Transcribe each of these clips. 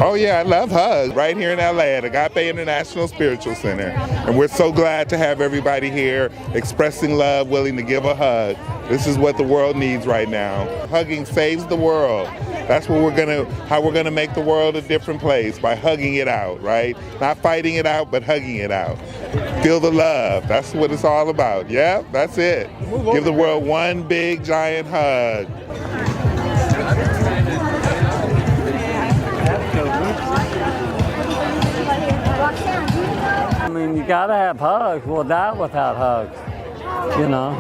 Oh yeah, I love hugs. Right here in LA at Agape International Spiritual Center. And we're so glad to have everybody here expressing love, willing to give a hug. This is what the world needs right now. Hugging saves the world. That's what how we're gonna make the world a different place, by hugging it out, right? Not fighting it out, but hugging it out. Feel the love. That's what it's all about. Yeah, that's it. Give the world one big giant hug. I mean, you gotta have hugs. We'll die without hugs. You know,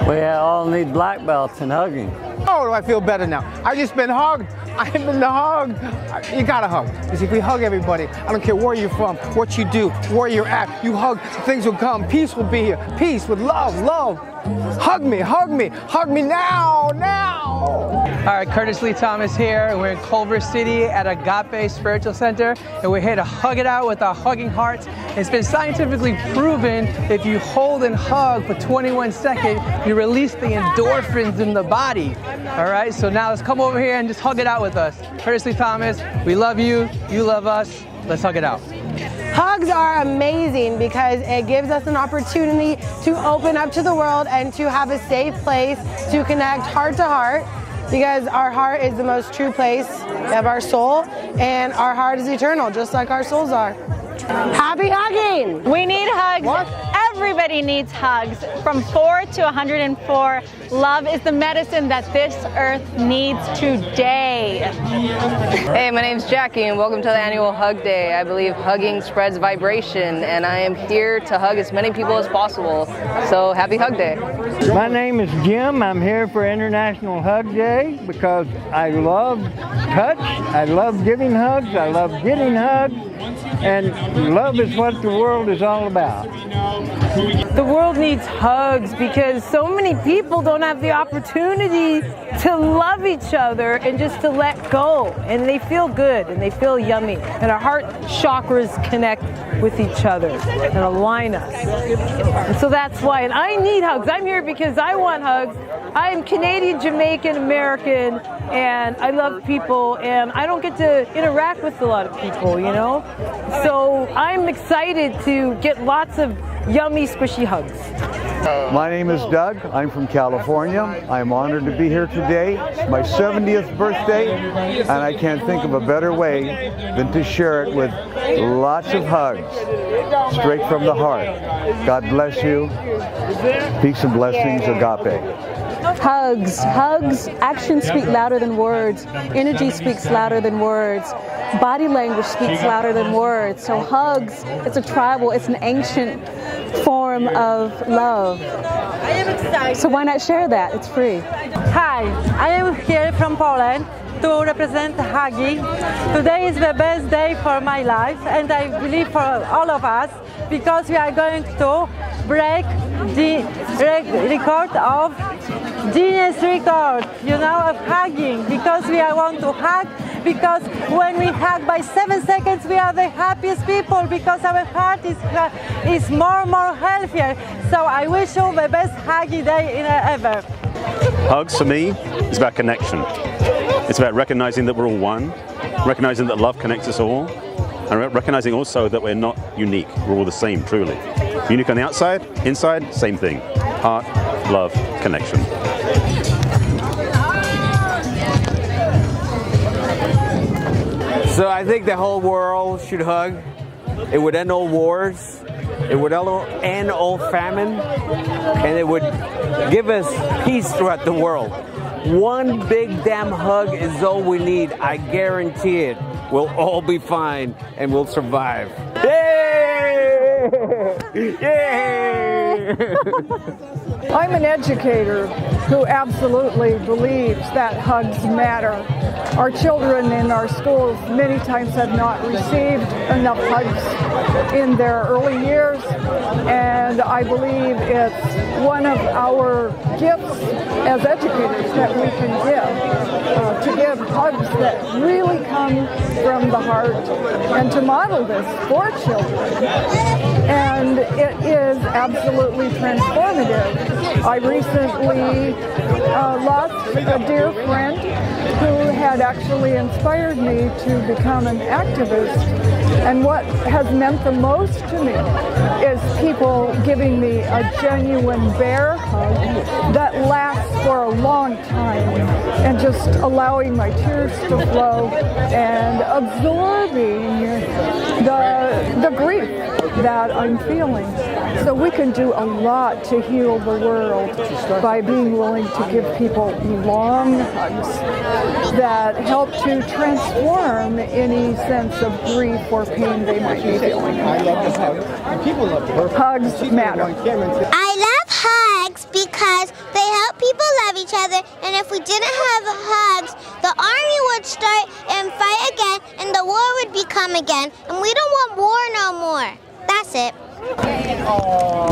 we all need black belts in hugging. Oh, do I feel better now? I've just been hugged. I've been hugged. You gotta hug. Because if we hug everybody, I don't care where you're from, what you do, where you're at, you hug, things will come. Peace will be here. Peace with love, love. Hug me, hug me, hug me now, now. All right, Curtis Lee Thomas here. We're in Culver City at Agape Spiritual Center, and we're here to hug it out with our hugging hearts. It's been scientifically proven if you hold and hug for 21 seconds, you release the endorphins in the body. All right, so now let's come over here and just hug it out with us. Curtis Lee Thomas, we love you, you love us. Let's hug it out. Hugs are amazing because it gives us an opportunity to open up to the world and to have a safe place to connect heart to heart, because our heart is the most true place of our soul, and our heart is eternal, just like our souls are. Happy hugging! We need hugs. What? Everybody needs hugs. From 4 to 104, love is the medicine that this earth needs today. Hey, my name's Jackie and welcome to the annual Hug Day. I believe hugging spreads vibration and I am here to hug as many people as possible. So happy Hug Day. My name is Jim. I'm here for International Hug Day because I love touch, I love giving hugs, I love getting hugs, and love is what the world is all about. The world needs hugs because so many people don't have the opportunity to love each other and just to let go, and they feel good and they feel yummy, and our heart chakras connect with each other and align us. And so that's why, and I need hugs. I'm here because I want hugs. I am Canadian, Jamaican, American, and I love people, and I don't get to interact with a lot of people, you know? So I'm excited to get lots of yummy, squishy hugs. My name is Doug. I'm from California. I'm honored to be here today. It's my 70th birthday, and I can't think of a better way than to share it with lots of hugs, straight from the heart. God bless you. Peace and blessings, Agape. Hugs. Actions speak louder than words. Energy speaks louder than words. Body language speaks louder than words. So hugs, it's a tribal, it's an ancient form of love. I am excited. So why not share that? It's free. Hi, I am here from Poland to represent hugging. Today is the best day for my life, and I believe for all of us, because we are going to break the record of Guinness record, you know, of hugging, because we want to hug, because when we hug by 7 seconds, we are the happiest people, because our heart is more healthier. So I wish you the best huggy day ever. Hugs for me is about connection. It's about recognizing that we're all one, recognizing that love connects us all, and recognizing also that we're not unique. We're all the same, truly. Unique on the outside, inside, same thing. Heart, love, connection. So I think the whole world should hug. It would end all wars. It would end all famine. And it would give us peace throughout the world. One big damn hug is all we need. I guarantee it. We'll all be fine and we'll survive. Yay! Yay! I'm an educator who absolutely believes that hugs matter. Our children in our schools many times have not received enough hugs in their early years, and I believe it's one of our gifts as educators that we can give, to give hugs that really come from the heart, and to model this for children. And it is absolutely transformative. I recently lost a dear friend who had that actually inspired me to become an activist. And what has meant the most to me is people giving me a genuine bear hug that lasts for a long time, and just allowing my tears to flow and absorbing the grief that I'm feeling. So we can do a lot to heal the world by being willing to give people long hugs that help to transform any sense of grief or pain they might be feeling. I love this hug. And people love her. Hugs matter. I love hugs because they help people love each other, and if we didn't have hugs, the army would start and fight again, and the war would become again, and we don't want war no more. That's it. Oh,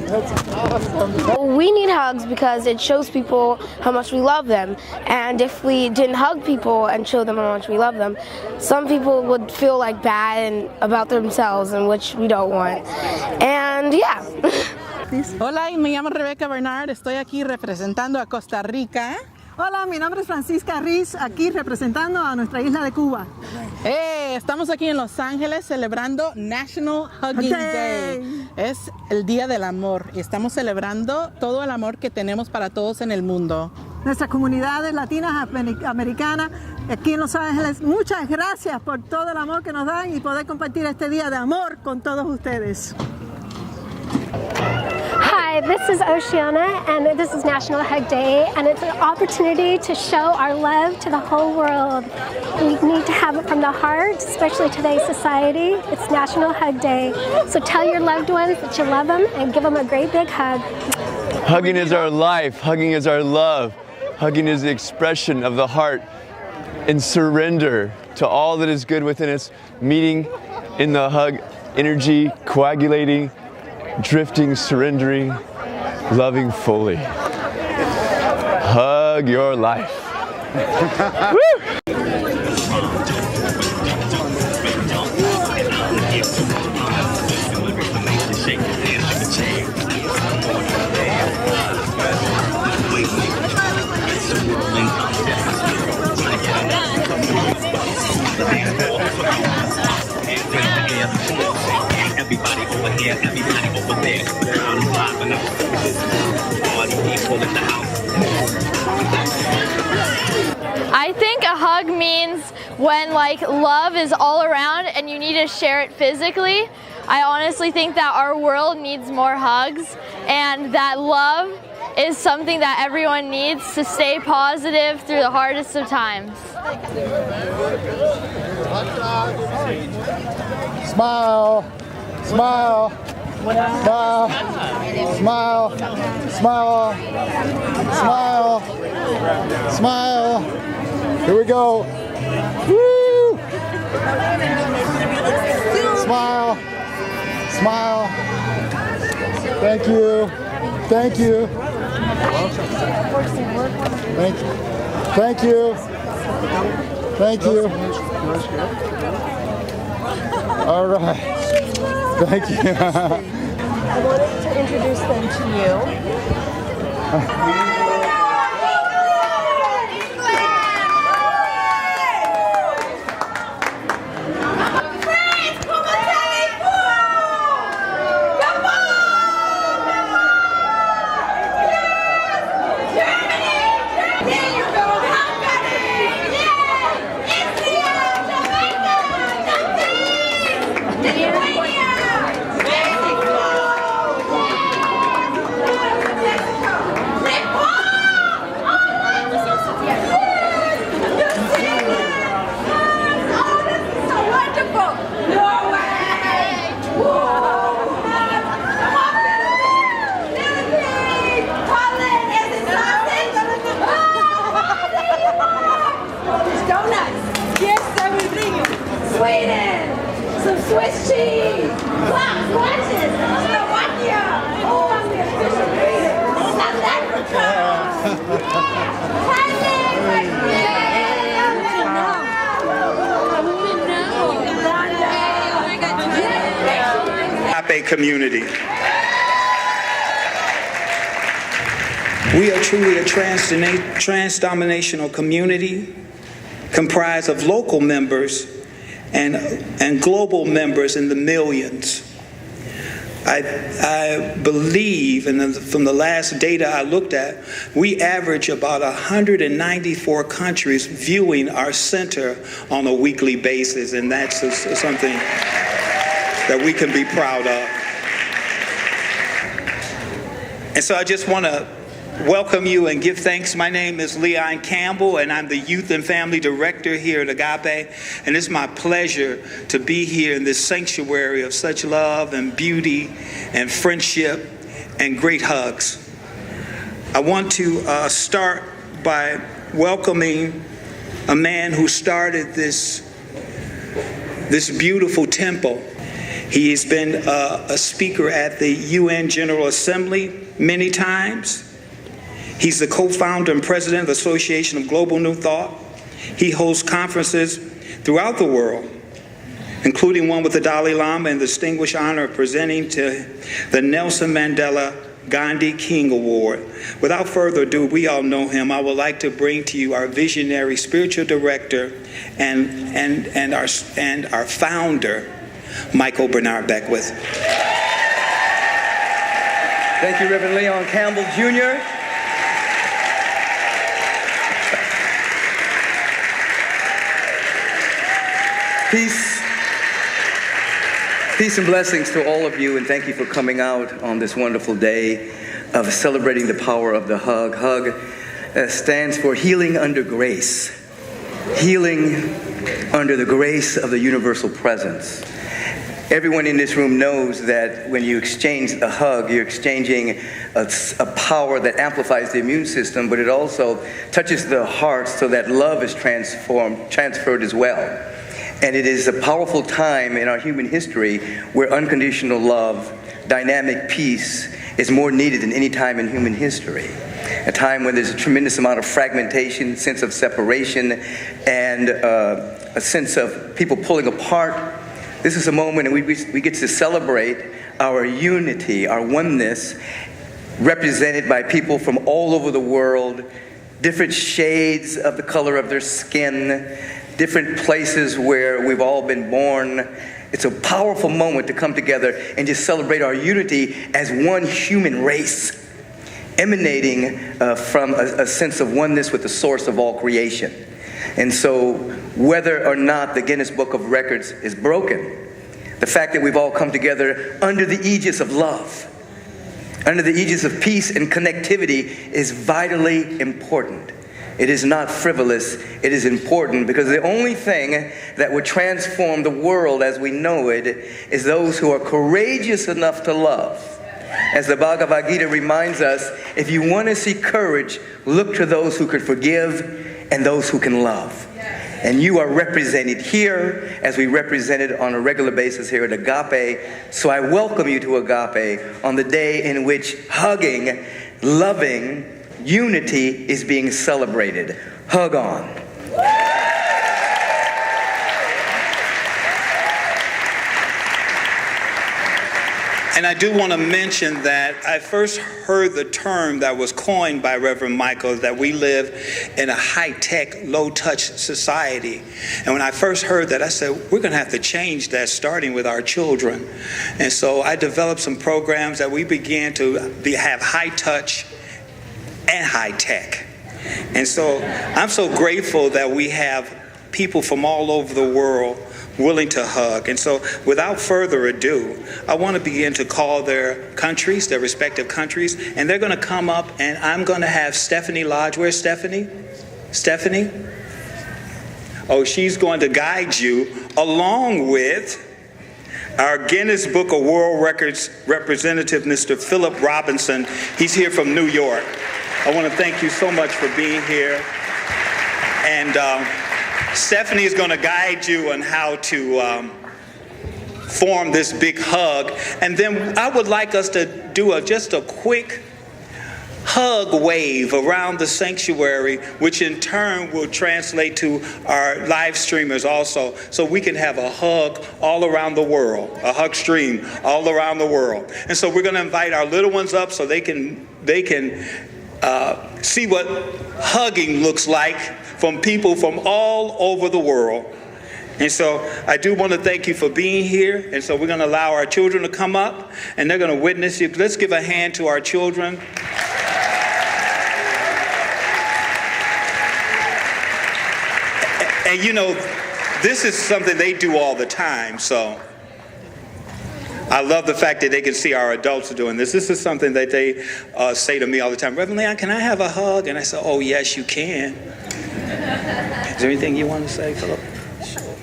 that's awesome. We need hugs because it shows people how much we love them. And if we didn't hug people and show them how much we love them, some people would feel like bad and about themselves, and which we don't want. And yeah. Hola, me llamo Rebecca Bernard, estoy aquí representando a Costa Rica. Hola, mi nombre es Francisca Riz, aquí representando a nuestra isla de Cuba. Estamos aquí en Los Ángeles celebrando National Hugging Day. Es el Día del Amor y estamos celebrando todo el amor que tenemos para todos en el mundo. Nuestras comunidades latinas, americanas, aquí en Los Ángeles, muchas gracias por todo el amor que nos dan y poder compartir este día de amor con todos ustedes. Hi, this is Oceana, and this is National Hug Day, and it's an opportunity to show our love to the whole world. We need to have it from the heart, especially today's society. It's National Hug Day, so tell your loved ones that you love them and give them a great big hug. Hugging is our life. Hugging is our love. Hugging is the expression of the heart in surrender to all that is good within us, meeting in the hug energy, coagulating, drifting, surrendering, loving fully. Hug your life. Woo! Everybody over here, everybody over there. Crowd is live and all these people in the house. I think a hug means when love is all around and you need to share it physically. I honestly think that our world needs more hugs, and that love is something that everyone needs to stay positive through the hardest of times. Smile. Smile. Smile. Smile. Smile. Smile. Smile. Here we go. Woo! Smile. Smile. Thank you. Thank you. Thank you. Thank you. All right. Thank you. I wanted to introduce them to you. Agape community. We are truly a trans-denominational community comprised of local members and global members in the millions. I believe, and from the last data I looked at, we average about 194 countries viewing our center on a weekly basis, and that's something that we can be proud of. And so I just want to welcome you and give thanks. My name is Leon Campbell, and I'm the Youth and Family Director here at Agape. And it's my pleasure to be here in this sanctuary of such love and beauty and friendship and great hugs. I want to start by welcoming a man who started this beautiful temple. He has been a speaker at the UN General Assembly many times. He's the co-founder and president of the Association of Global New Thought. He hosts conferences throughout the world, including one with the Dalai Lama and the distinguished honor of presenting to the Nelson Mandela Gandhi King Award. Without further ado, we all know him. I would like to bring to you our visionary spiritual director and our founder, Michael Bernard Beckwith. Thank you, Reverend Leon Campbell, Jr. Peace and blessings to all of you, and thank you for coming out on this wonderful day of celebrating the power of the hug. Hug stands for healing under grace. Healing under the grace of the universal presence. Everyone in this room knows that when you exchange a hug, you're exchanging a power that amplifies the immune system, but it also touches the heart so that love is transferred as well. And it is a powerful time in our human history where unconditional love, dynamic peace is more needed than any time in human history. A time when there's a tremendous amount of fragmentation, sense of separation, and a sense of people pulling apart. This is a moment and we get to celebrate our unity, our oneness, represented by people from all over the world, different shades of the color of their skin, different places where we've all been born. It's a powerful moment to come together and just celebrate our unity as one human race, emanating from a sense of oneness with the source of all creation. And so whether or not the Guinness Book of Records is broken, the fact that we've all come together under the aegis of love, under the aegis of peace and connectivity is vitally important. It is not frivolous, it is important, because the only thing that would transform the world as we know it is those who are courageous enough to love. As the Bhagavad Gita reminds us, if you want to see courage, look to those who can forgive and those who can love. And you are represented here as we represent it on a regular basis here at Agape. So I welcome you to Agape on the day in which hugging, loving, unity is being celebrated. Hug on. And I do want to mention that I first heard the term that was coined by Reverend Michael, that we live in a high-tech, low-touch society. And when I first heard that, I said, we're going to have to change that, starting with our children. And so I developed some programs that we began to have high-touch and high-tech. And so I'm so grateful that we have people from all over the world willing to hug. And so without further ado, I want to begin to call their countries, their respective countries, and they're going to come up, and I'm going to have Stephanie Lodge. Where's Stephanie? Stephanie? Oh, she's going to guide you along with our Guinness Book of World Records representative, Mr. Philip Robinson. He's here from New York. I want to thank you so much for being here. And Stephanie is going to guide you on how to form this big hug. And then I would like us to do just a quick hug wave around the sanctuary, which in turn will translate to our live streamers also, so we can have a hug all around the world, a hug stream all around the world. And so we're going to invite our little ones up so they can see what hugging looks like from people from all over the world. And so I do want to thank you for being here. And so we're going to allow our children to come up, and they're going to witness you. Let's give a hand to our children. And you know, this is something they do all the time. So I love the fact that they can see our adults doing this. This is something that they say to me all the time. Reverend Leon, can I have a hug? And I say, oh, yes, you can. Is there anything you want to say, Philip?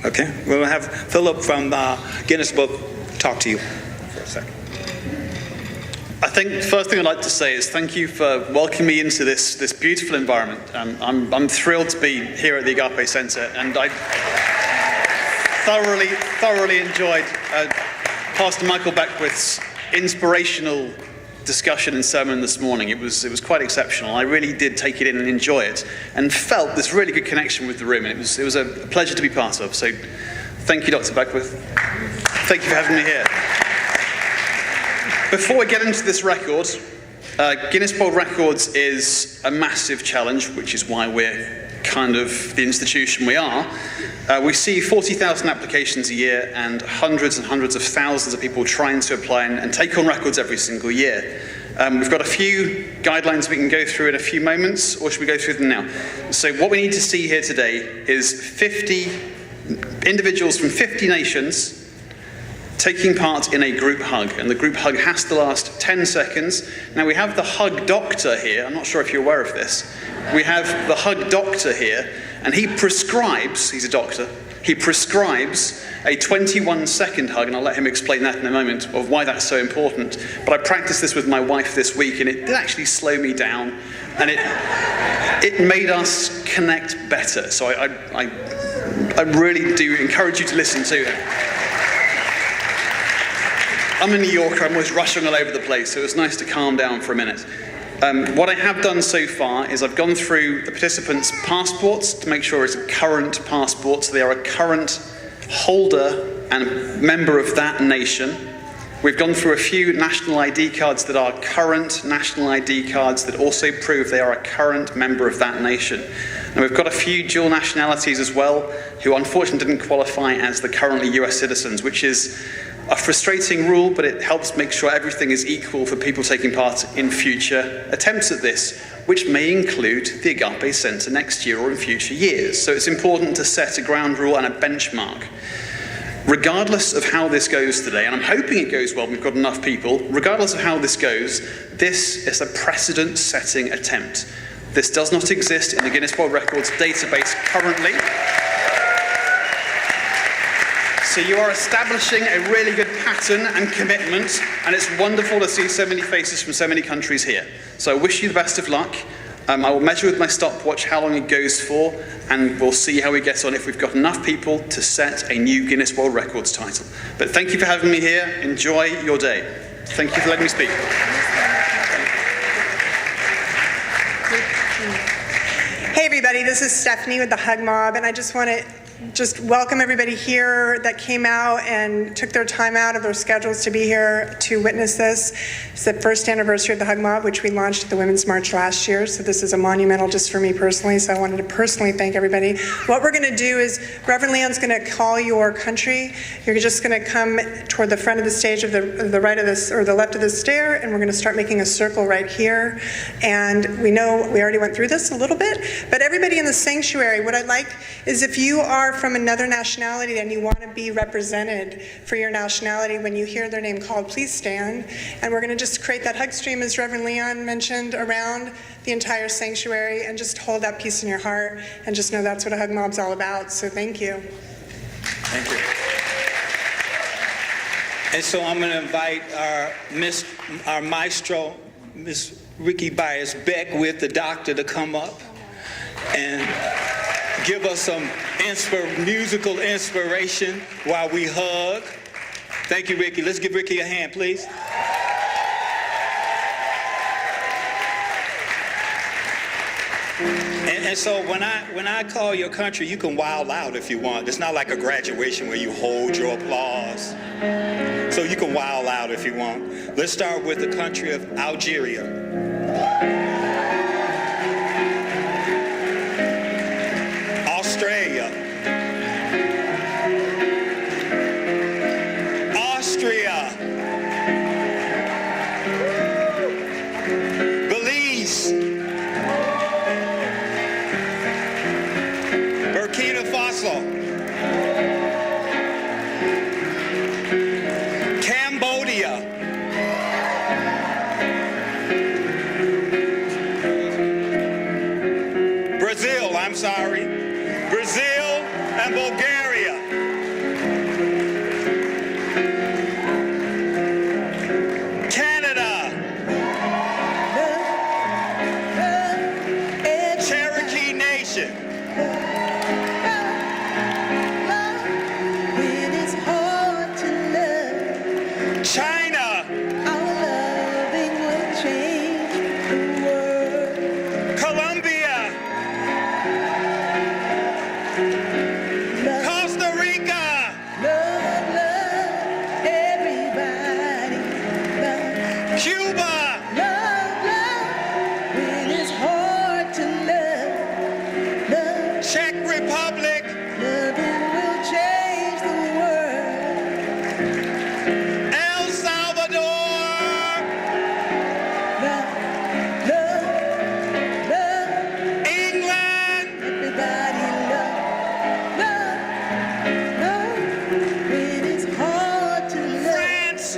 Okay, we're going to have Philip from Guinness Book talk to you for a second. I think the first thing I'd like to say is thank you for welcoming me into this beautiful environment. I'm thrilled to be here at the Agape Center, and I thoroughly enjoyed Pastor Michael Beckwith's inspirational discussion and sermon this morning. It was quite exceptional. I really did take it in and enjoy it, and felt this really good connection with the room, and it was a pleasure to be part of. So thank you, Dr. Beckwith. Thank you for having me here. Before we get into this record, Guinness World Records is a massive challenge, which is why we're kind of the institution we are. We see 40,000 applications a year and hundreds of thousands of people trying to apply and take on records every single year. We've got a few guidelines we can go through in a few moments, or should we go through them now? So what we need to see here today is 50 individuals from 50 nations taking part in a group hug, and the group hug has to last 10 seconds. Now we have the hug doctor here. I'm not sure if you're aware of this. We have the hug doctor here, and he prescribes, he's a doctor, he prescribes a 21-second hug, and I'll let him explain that in a moment of why that's so important. But I practiced this with my wife this week, and it did actually slow me down, and it made us connect better. So I really do encourage you to listen to him. I'm a New Yorker, I'm always rushing all over the place, so it's nice to calm down for a minute. What I have done so far is I've gone through the participants' passports to make sure it's a current passport, so they are a current holder and member of that nation. We've gone through a few national ID cards that are current national ID cards that also prove they are a current member of that nation. And we've got a few dual nationalities as well, who unfortunately didn't qualify as the currently US citizens, which is a frustrating rule, but it helps make sure everything is equal for people taking part in future attempts at this, which may include the Agape Center next year or in future years. So it's important to set a ground rule and a benchmark. Regardless of how this goes today, and I'm hoping it goes well, we've got enough people, regardless of how this goes, this is a precedent-setting attempt. This does not exist in the Guinness World Records database currently. So you are establishing a really good pattern and commitment, and it's wonderful to see so many faces from so many countries here. So I wish you the best of luck. I will measure with my stopwatch how long it goes for, and we'll see how we get on if we've got enough people to set a new Guinness World Records title. But thank you for having me here. Enjoy your day. Thank you for letting me speak. Hey everybody, this is Stephanie with the Hug Mob, and I just want to welcome everybody here that came out and took their time out of their schedules to be here to witness this. It's the first anniversary of the Hug Mob, which we launched at the Women's March last year, so this is a monumental just for me personally, so I wanted to personally thank everybody. What we're going to do is Reverend Leon's going to call your country. You're just going to come toward the front of the stage of the right of this, or the left of the stair, and we're going to start making a circle right here. And we know we already went through this a little bit, but everybody in the sanctuary, what I'd like is if you are from another nationality and you want to be represented for your nationality, when you hear their name called, please stand. And we're going to just create that hug stream, as Reverend Leon mentioned, around the entire sanctuary, and just hold that peace in your heart and just know that's what a hug mob's all about. So thank you. Thank you. And so I'm going to invite our maestro, Miss Ricky Byers Beckwith, the doctor, to come up and give us some musical inspiration while we hug. Thank you, Ricky. Let's give Ricky a hand, please. And so when I call your country, you can wild out if you want. It's not like a graduation where you hold your applause. So you can wild out if you want. Let's start with the country of Algeria. Burkina Faso, Cambodia, Brazil, I'm sorry, Brazil and Bulgaria, Canada, Cherokee Nation, China, Colombia, Costa Rica, Cuba, Czech Republic, El Salvador, England, France,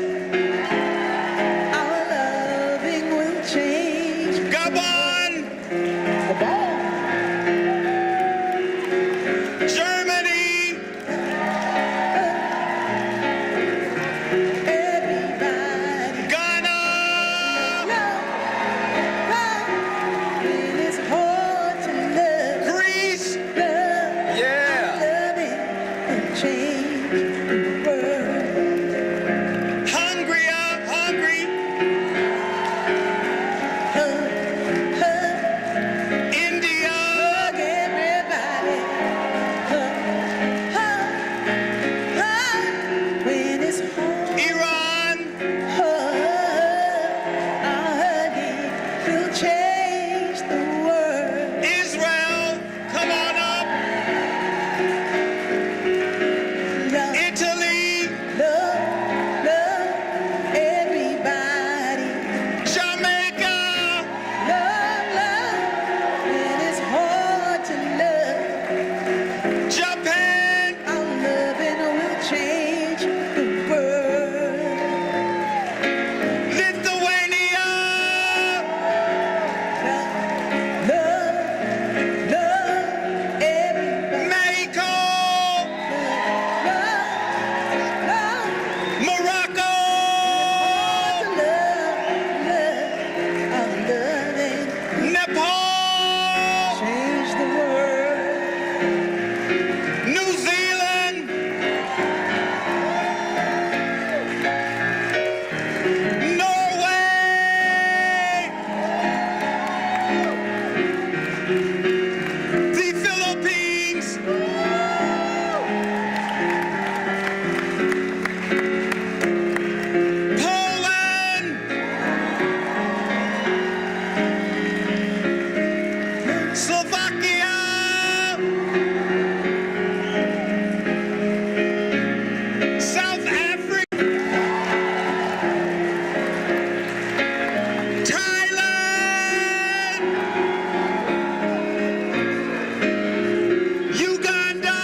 Gabon, Germany, Ghana, Greece, Hungary, India, Iran, Israel, come on up, Italy, Jamaica, Japan, Lithuania, Mexico, Morocco, Nepal, New Zealand, Norway, the Philippines, Poland, Slovakia, South Africa, Thailand, Uganda,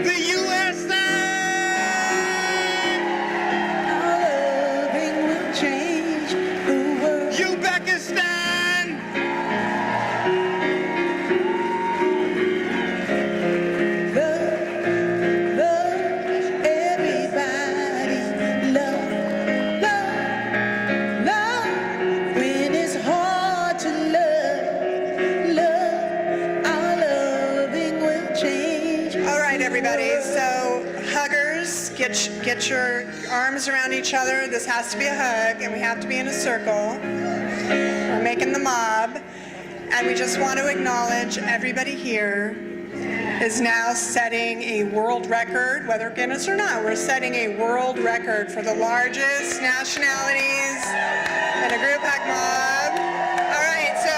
the USA, Uzbekistan, All right, everybody. So, huggers, get your arms around each other. This has to be a hug, and we have to be in a circle. We're making the mob, and we just want to acknowledge everybody here is now setting a world record, whether Guinness or not. We're setting a world record for the largest nationalities in a group hug mob. All right, so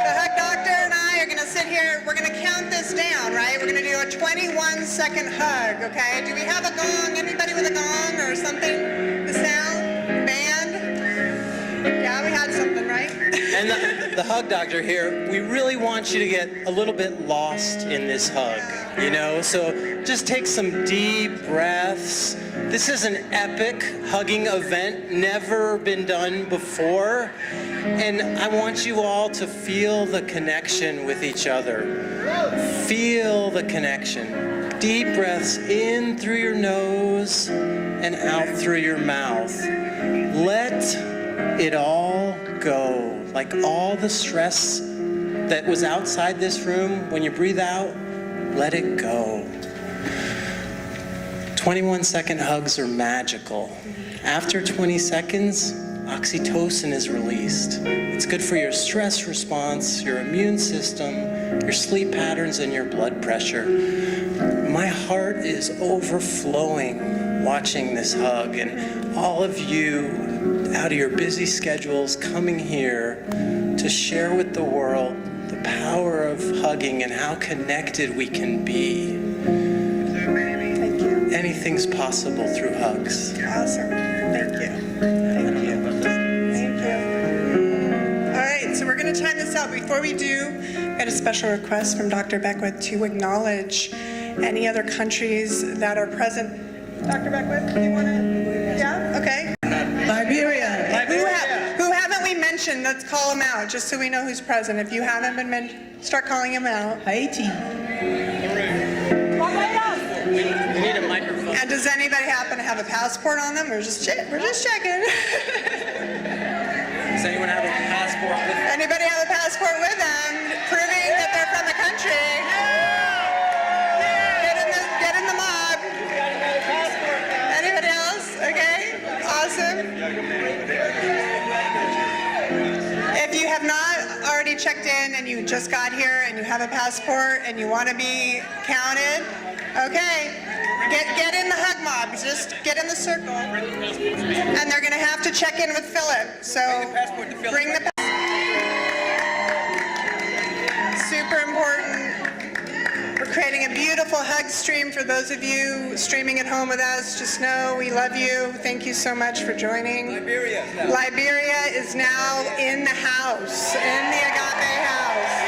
the hug doctor and I are going to sit here. We're going to count this down, right? We're going to do a 21-second hug, okay? Do we have a gong? Anybody with a gong or something? The sound? Band? Yeah, we had something, right? And the hug doctor here, we really want you to get a little bit lost in this hug, you know? So just take some deep breaths. This is an epic hugging event, never been done before. And I want you all to feel the connection with each other. Feel the connection. Deep breaths in through your nose and out through your mouth. Let it all go. Like all the stress that was outside this room, when you breathe out, let it go. 21-second hugs are magical. After 20 seconds, oxytocin is released. It's good for your stress response, your immune system, your sleep patterns, and your blood pressure. My heart is overflowing watching this hug, and all of you out of your busy schedules coming here to share with the world the power of hugging and how connected we can be. Thank you. Anything's possible through hugs. Awesome. Thank you. Thank you. Thank you. All right, so we're going to time this out. Before we do, I had a special request from Dr. Beckwith to acknowledge any other countries that are present. Dr. Beckwith, do you want to? Yeah? Okay. Liberia. Who haven't we mentioned? Let's call them out, just so we know who's present. If you haven't been mentioned, start calling them out. Haiti. We need a microphone. And does anybody happen to have a passport on them? We're just checking. Does anyone have a passport with them? Anybody have a passport with them, proving that they're from the country? Get in the mob. Anybody else? Okay. Awesome. If you have not already checked in and you just got here and you have a passport and you want to be counted, okay, get in the hug mob. Just get in the circle. And they're going to have to check in with Philip. So bring the passport. Super important. We're creating a beautiful hug stream for those of you streaming at home with us. Just know we love you. Thank you so much for joining. Liberia is now in the house, in the Agape house.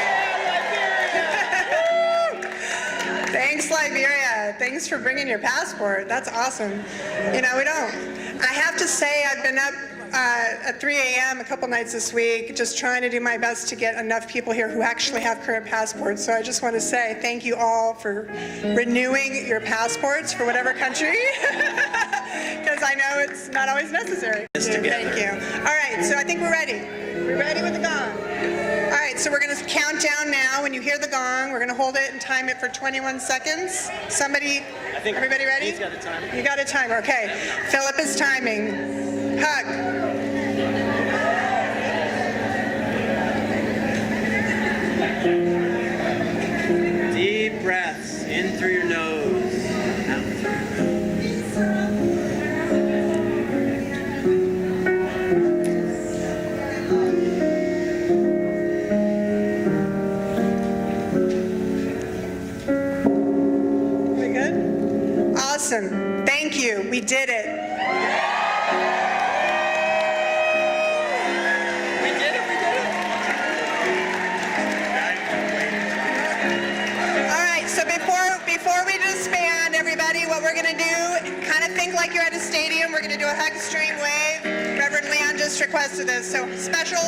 Thanks, Liberia. Thanks for bringing your passport. That's awesome. You know, I have to say I've been up at 3 a.m. a couple nights this week, just trying to do my best to get enough people here who actually have current passports. So I just want to say thank you all for renewing your passports for whatever country, because I know it's not always necessary. Thank you. All right, so I think we're ready. We're ready with the gong. All right, so we're going to count down now. When you hear the gong, we're going to hold it and time it for 21 seconds. Everybody ready? He's got a timer. You got a timer, okay. Philip is timing. Hug. Deep breaths in through your nose, out through your We good? Awesome. Thank you. We did it. Before we disband, everybody, what we're going to do, kind of think like you're at a stadium. We're going to do a hug stream wave. Reverend Leon just requested this. So special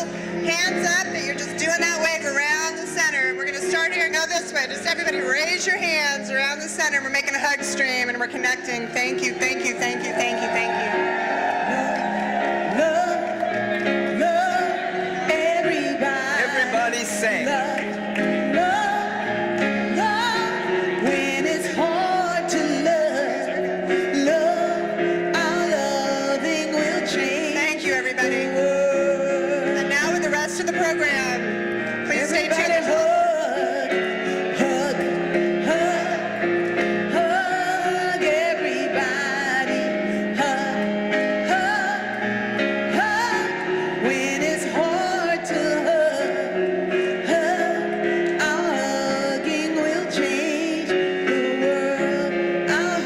hands up that you're just doing that wave around the center. We're going to start here and go this way. Just everybody raise your hands around the center. We're making a hug stream and we're connecting. Thank you, thank you, thank you, thank you, thank you. Love, everybody. Everybody sing. To the program. Please stay tuned. Hug, everybody. Hug, when it's hard to hug. Our hugging will change the world. Our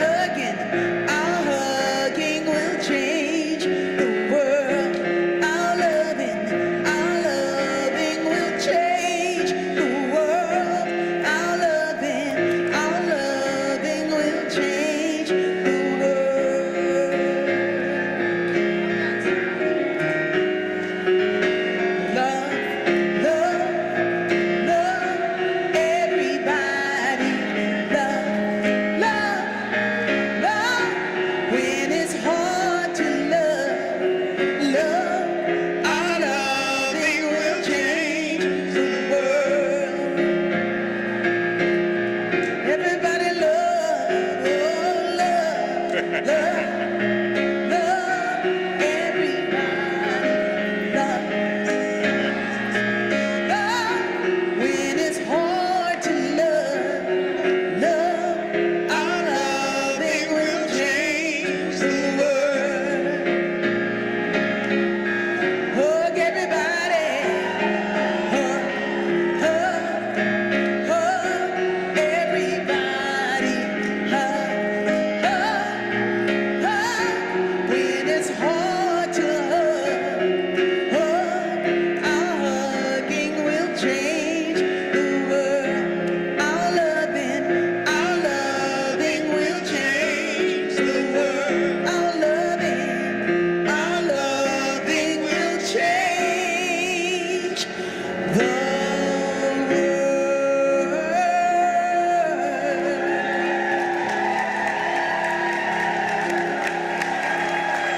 hugging will change the world. Our loving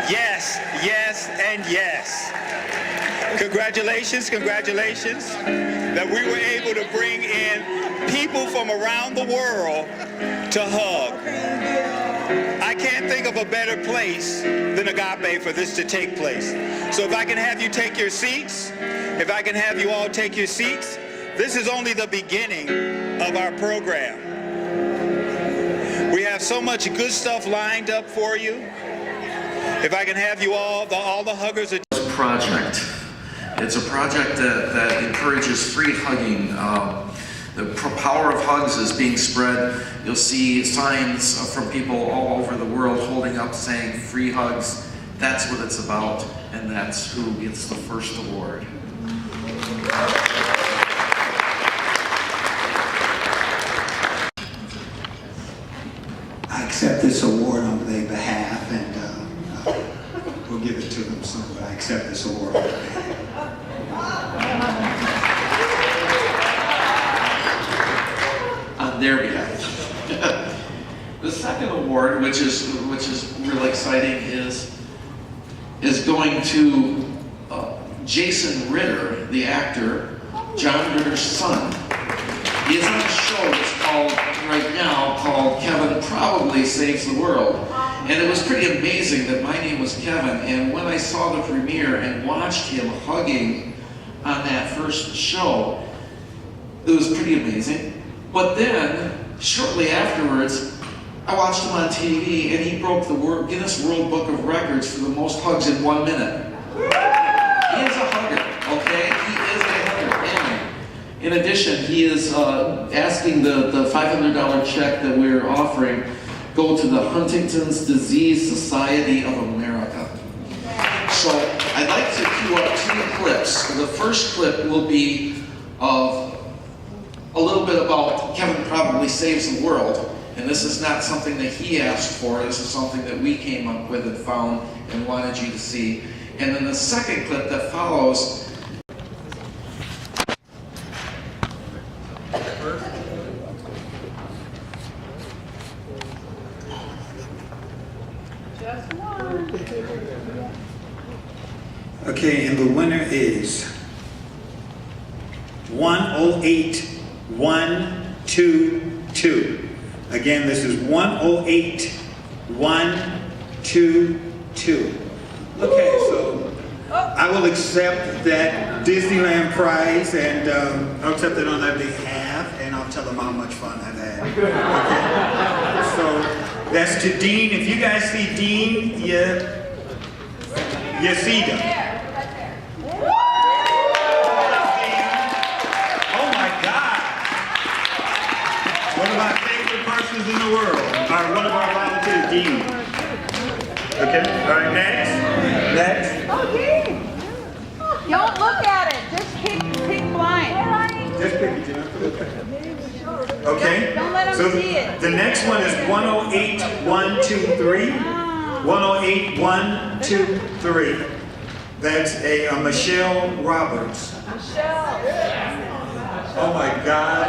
Yes, yes, and yes. Congratulations, congratulations that we were able to bring in people from around the world to hug. I can't think of a better place than Agape for this to take place. So if I can have you take your seats, if I can have you all take your seats, this is only the beginning of our program. We have so much good stuff lined up for you. If I can have you all the huggers. Project. It's a project that encourages free hugging. The power of hugs is being spread. You'll see signs from people all over the world holding up saying free hugs. That's what it's about, and that's who gets the first award. I accept this award on their behalf, and we'll give it to them soon, but I accept this award on their behalf. On their behalf. The second award, which is really exciting, is going to Jason Ritter, the actor, John Ritter's son. He is on a show that's right now called Kevin Probably Saves the World. And it was pretty amazing that my name was Kevin, and when I saw the premiere and watched him hugging on that first show, it was pretty amazing. But then, shortly afterwards, I watched him on TV, and he broke the Guinness World Book of Records for the most hugs in 1 minute. He is a hugger, okay? He is a hugger. And in addition, he is asking the $500 check that we're offering go to the Huntington's Disease Society of America. So I'd like to cue up 2 clips. The first clip will be of a little bit about Kevin Probably Saves the World. And this is not something that he asked for. This is something that we came up with and found and wanted you to see. And then the second clip that follows. Okay, and the winner is 108122. Again, this is 108122. Okay, so I will accept that Disneyland prize, and I'll accept it on their behalf, and I'll tell them how much fun I've had. Okay. So that's to Dean. If you guys see Dean, you see them. Oh my God! One of my favorite persons in the world, or one of our volunteers, Dean. Okay, all right, next. Oh, Dean! Don't look at it, just pick blind. Just pick it, Jennifer. Okay, Don't let them so see it. the next one is 108123. 108123. That's a Michelle Roberts. Michelle. Oh my God.